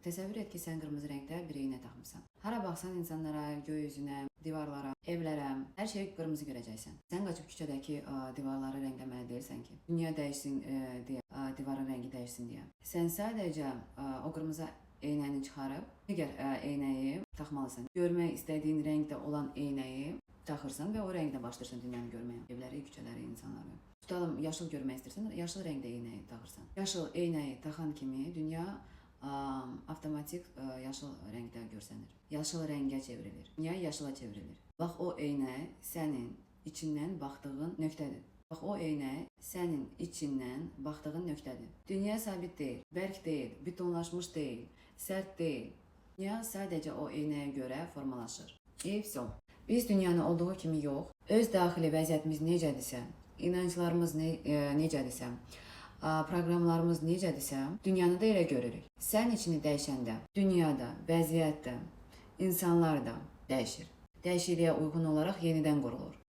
Təsəvvür et ki, sən qırmızı rəngdə bir eynə taxmısan. Hara baxsan insanlara, göy üzünə, divarlara, evlərə, hər şeyi qırmızı görəcəksən. Sən qaçıb küçədəki divarları rəngləməli deyilsən ki, dünya dəyişsin deyə, divarın rəngi dəyişsin deyə. Sən sadəcə o qırmızı eynəni çıxarıb digər eynəyi taxmalısan. Görmək istədiyin rəngdə olan eynəyi taxırsan və o rəngdə başlayırsan dünyanı görməyə. Evləri, küçələri, insanları. Tutalım, yaşıl görmək istəyirsən, yaşıl rəngdə eynəyi taxırsan. Yaşıl eynəyi taxan kimi dünya avtomatik yaşıl rəngdə görsənir. Yaşıl rəngə çevrilir. Dünya yaşıla çevrilir. Bax, o eynə sənin içindən baxdığın nöqtədir. Bax, o eynə sənin içindən baxdığın nöqtədir. Dünya sabit deyil, bərk deyil, betonlaşmış deyil, sərt deyil. Dünya sadəcə o eynəyə görə formalaşır. Vəsə. Biz dünyanı olduğu kimi yox, öz daxili vəziyyətimiz necədirsə, inanclarımız necədirsə, proqramlarımız necədirsə, dünyanı da elə görürük. Sən içini dəyişəndə, dünyada, vəziyyətdə, insanlar da dəyişir. Dəyişikliyə uyğun olaraq yenidən qurulur.